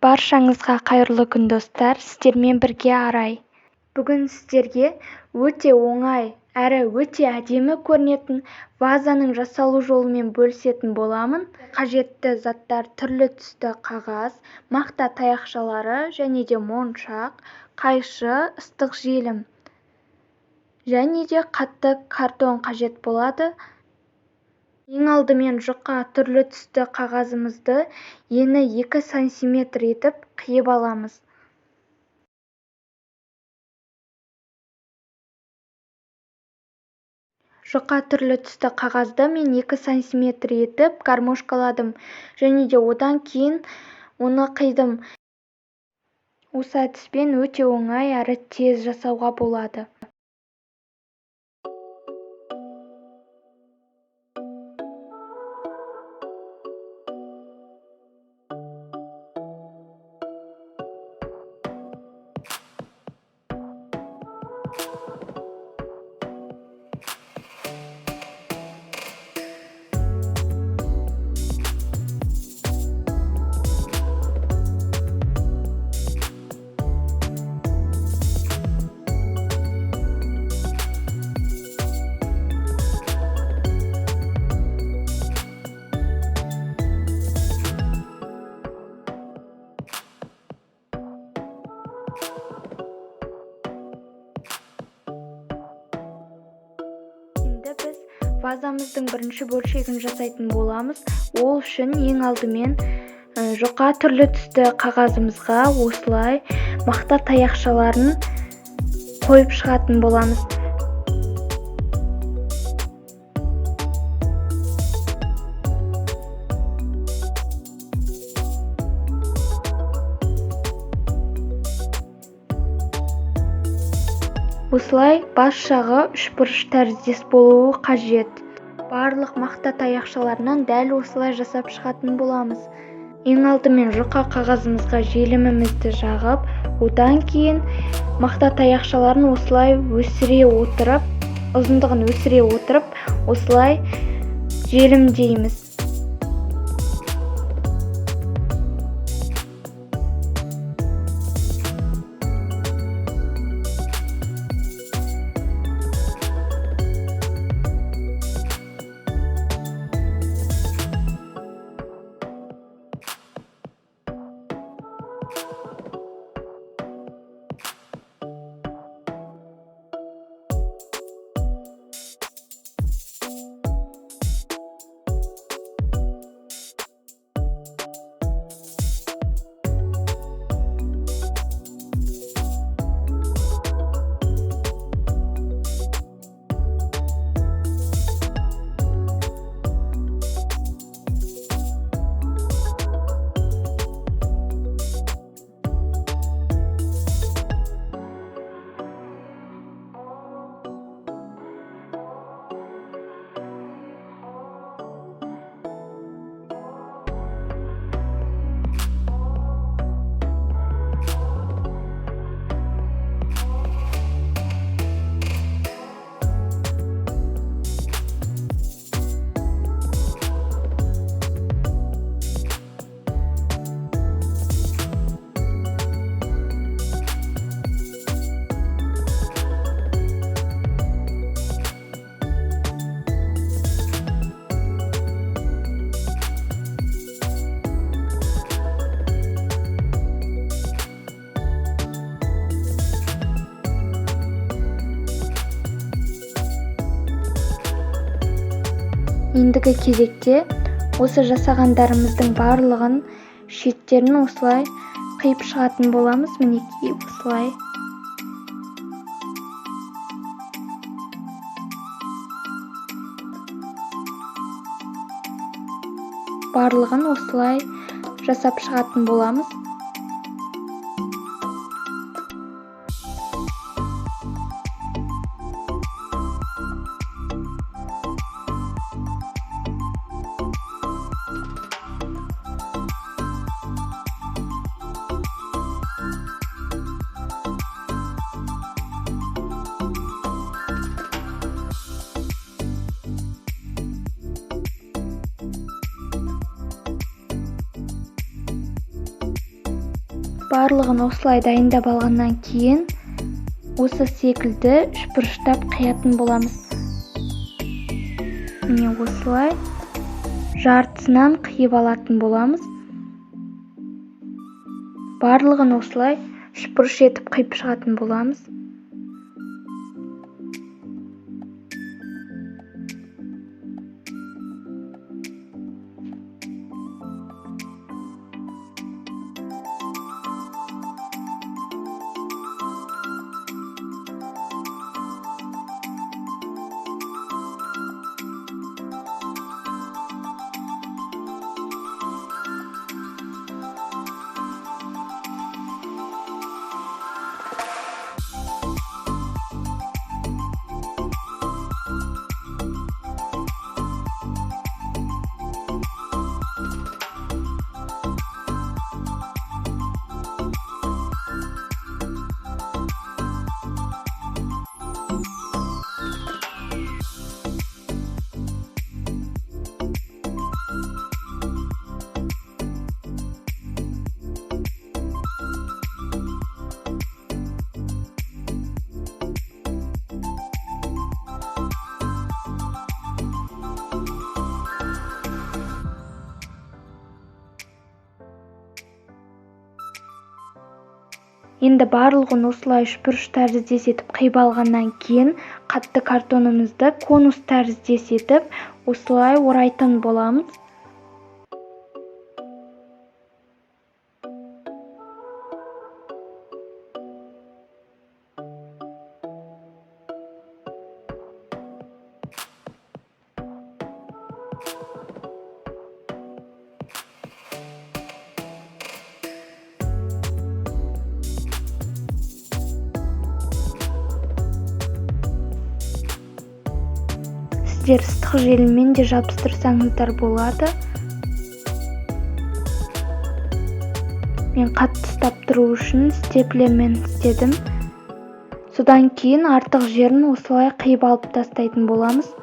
Баршаңызға қайырлы күн достар, сіздермен бірге Арай. Бүгін сіздерге өте оңай әрі өте әдемі көрінетін вазаның жасалу жолымен бөлісетін боламын. Қажетті заттар түрлі түсті қағаз, мақта таяқшалары және де моншақ, қайшы, ыстық желім және де қатты картон қажет болады. Ең алдымен жұқа түрлі түсті қағазымызды ені 2 см етіп қиып аламыз. Жұқа түрлі түсті қағазды мен 2 см етіп гармошкаладым және де одан кейін оны қидым. Осы әдіспен өте оңай әрі тез жасауға болады. Біз вазамыздың бірінші бөлшегін жасайтын боламыз. Ол үшін ең алдымен жұқа түрлі түсті қағазымызға осылай мақта таяқшаларын қойып шығатын боламыз. Осылай бас жағы үшбұрыш тәріздес болуы қажет. Барлық мақта таяқшаларынан дәл осылай жасап шығатын боламыз. Ең алдымен жұқа қағазымызға желімімізді жағып, одан кейін мақта таяқшаларын осылай өсіре отырып, ұзындығын өсіре отырып, осылай желімдейміз. Ендігі кезекте осы жасағандарымыздың барлығын шеттерін осылай қиып шығатын боламыз. Мінекей осылай. Барлығын осылай жасап шығатын боламыз. Барлығын осылай дайындап алғаннан кейін осы секілді үшбұрыштап қиятын боламыз. Міне осылай жартысынан қиып алатын боламыз. Барлығын осылай үшбұрыш етіп қиып шығатын боламыз. Енді барлығын осылай үшбұрыш тәріздес етіп қиып алғаннан кейін қатты картонымызды конус тәріздес етіп осылай орайтын боламыз. Сіздер ыстық желіммен де жабыстырсаңыздар болады. Мен қатты ұстап тұру үшін степлермен істедім. Содан кейін артық жерін осылай қиып алып тастайтын боламыз.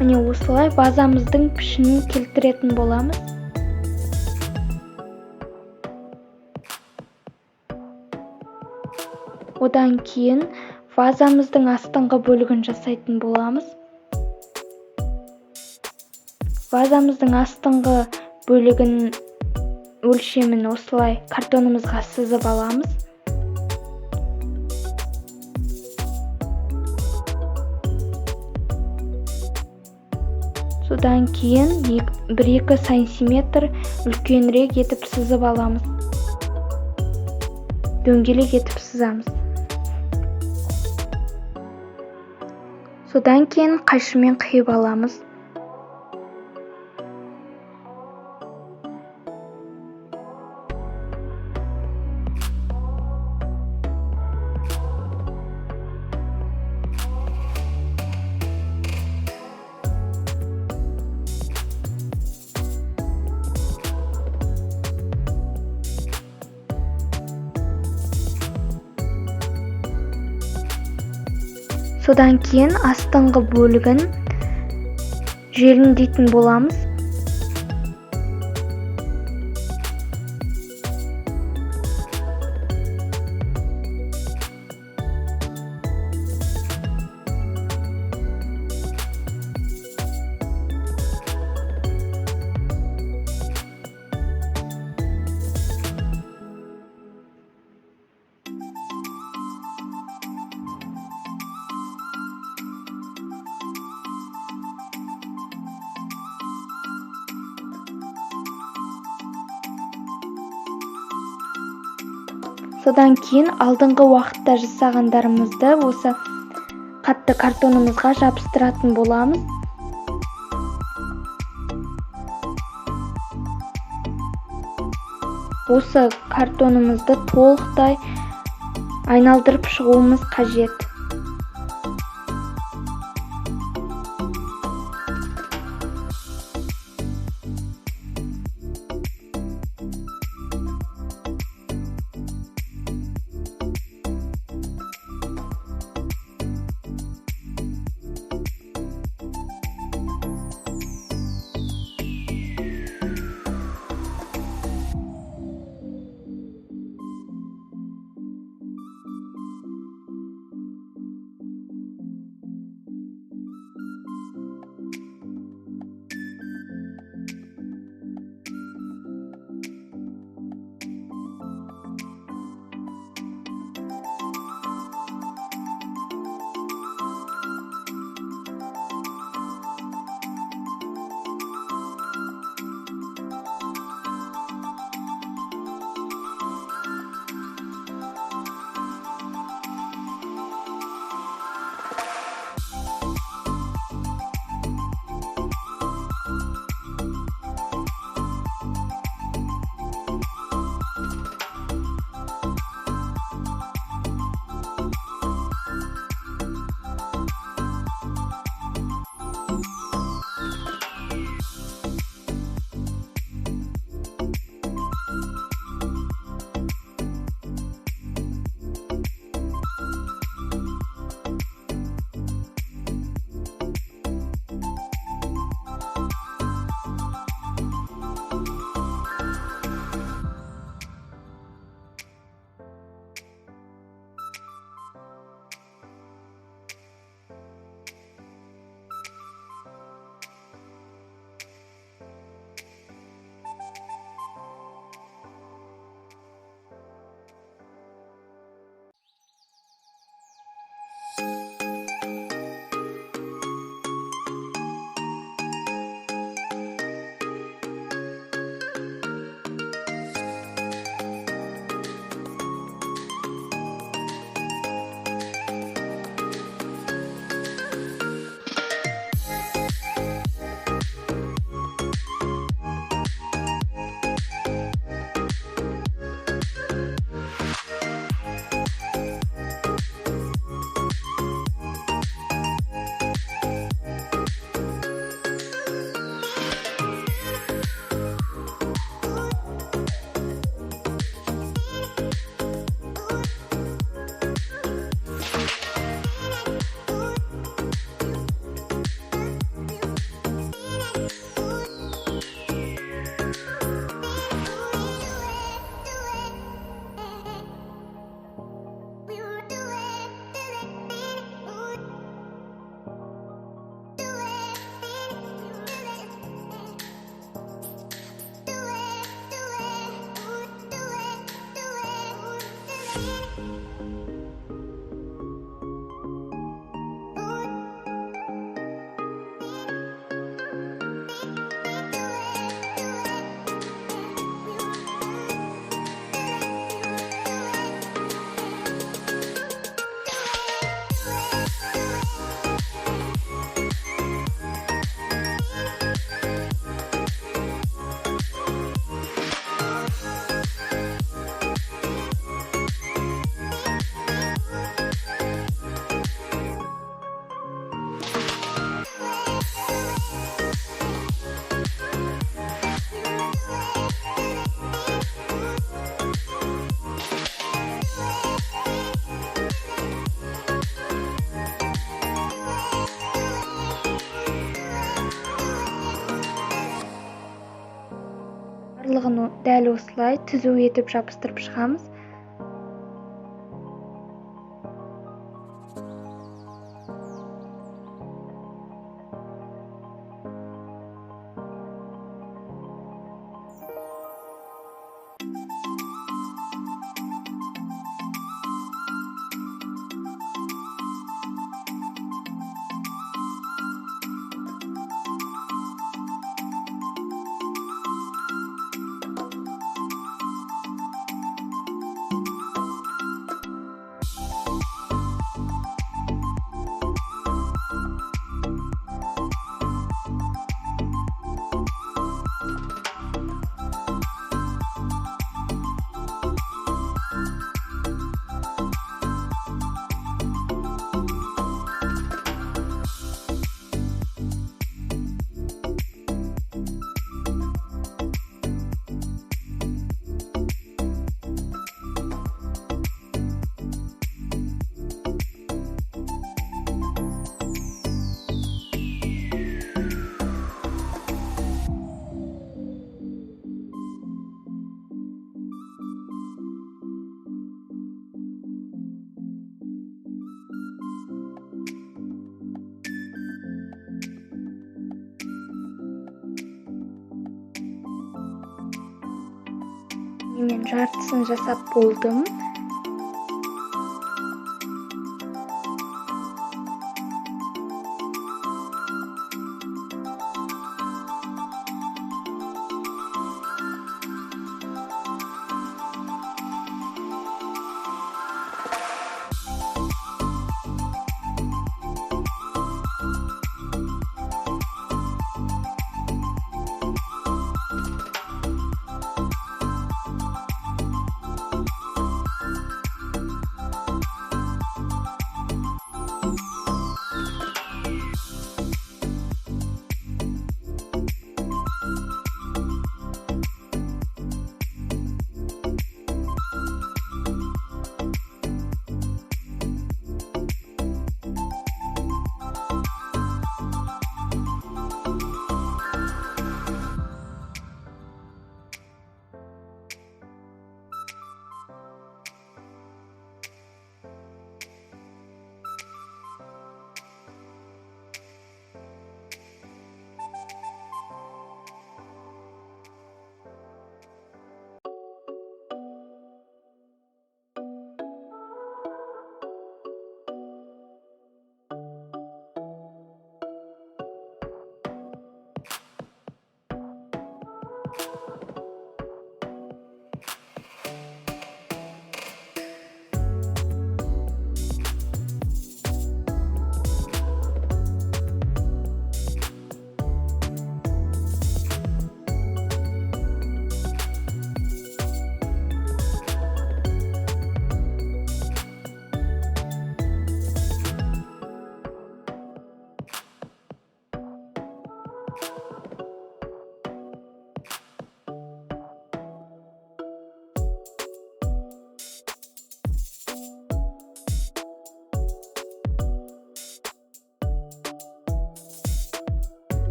Міне осылай вазамыздың пішінін келтіретін боламыз. Одан кейін вазамыздың астыңғы бөлігін жасайтын боламыз. Вазамыздың астыңғы бөлігін өлшемін осылай картонымызға сызып аламыз. Содан кейін 1-2 сантиметр үлкенірек етіп сызып аламыз. Дөңгелек етіп сызамыз. Содан кейін қайшымен қиып аламыз. Содан кейін астыңғы бөлігін желімдейтін боламыз. Содан кейін алдыңғы уақытта жасағандарымызды осы қатты картонымызға жабыстыратын боламыз. Осы картонымызды толықтай айналдырып шығуымыз қажет. барлығын дәл осылай түзу етіп жабыстырып шығамыз. Мен жартысын жасап болдым.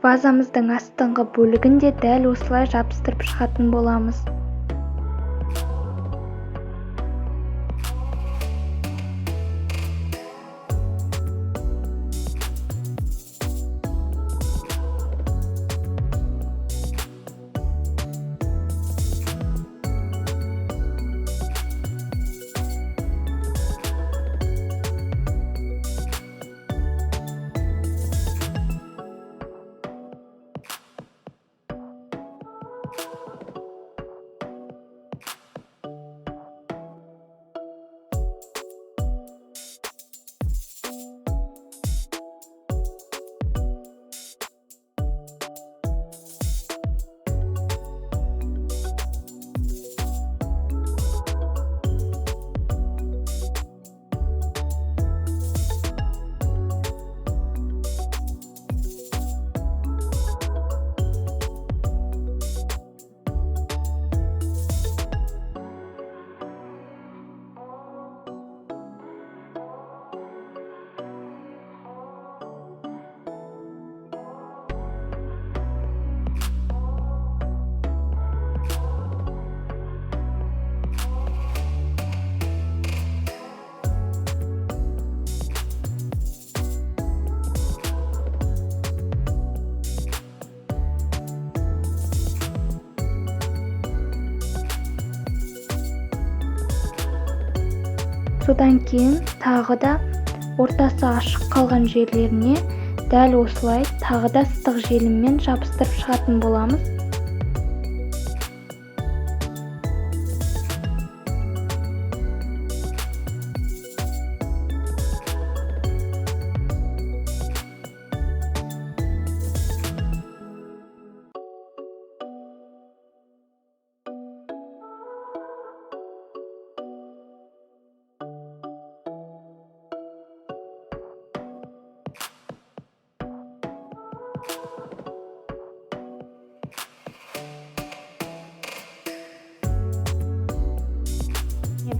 Вазамыздың астыңғы бөлігін де дәл осылай жабыстырып шығатын боламыз. Содан кейін тағы да ортасы ашық қалған жерлеріне дәл осылай тағы да ыстық желіммен жабыстырып шығатын боламыз.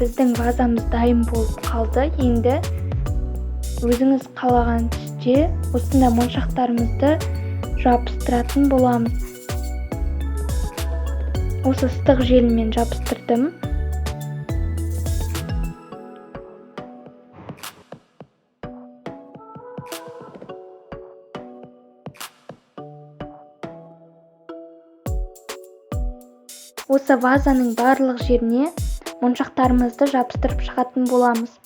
Біздің вазамыз дайын болып қалды. Енді өзіңіз қалаған түсте осындай моншақтарымызды жабыстыратын боламыз. Осы ыстық желіммен жабыстырдым. Осы вазаның барлық жеріне моншақтарымызды жабыстырып шығатын боламыз.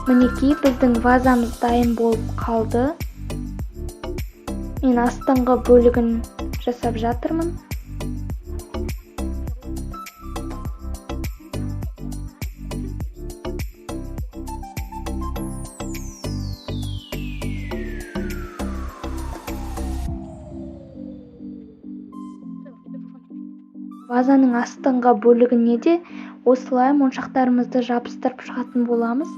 Мінекей біздің вазамыз дайын болып қалды. Мен астыңғы бөлігін жасап жатырмын. Вазаның астыңғы бөлігіне де осылай моншақтарымызды жабыстырып шығатын боламыз.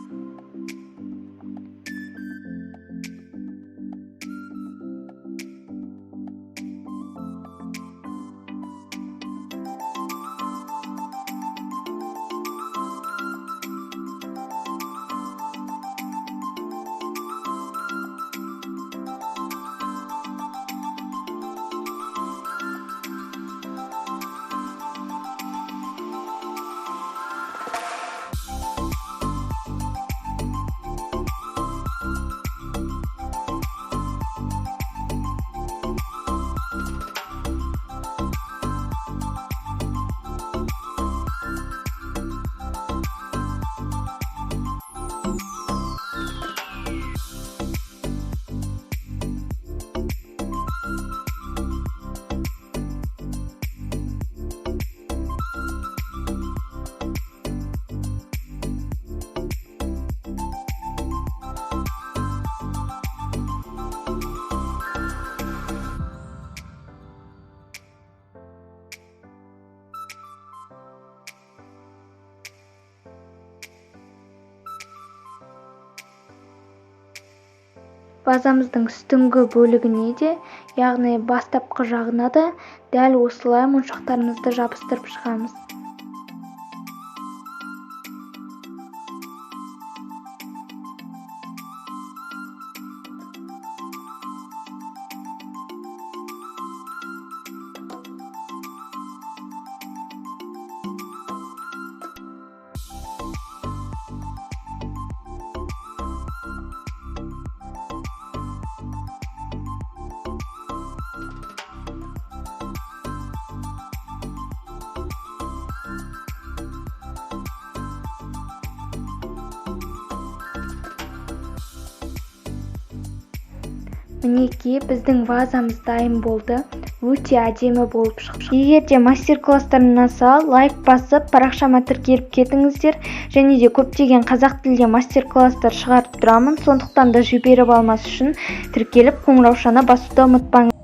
Вазамыздың үстіңгі бөлігіне де, яғни бастапқы жағына да дәл осылай моншақтарымызды жабыстырып шығамыз. Мінекей, біздің вазамыз дайын болды. Өте әдемі болып шықты. Егер де мастер-класстарым ұнаса, лайк басып, парақшама тіркеліп кетіңіздер. Және де көптеген қазақ тілде мастер-класстар шығарып тұрамын. Сондықтан да жіберіп алмас үшін тіркеліп қоңыраушаны басуды ұмытпаңыз.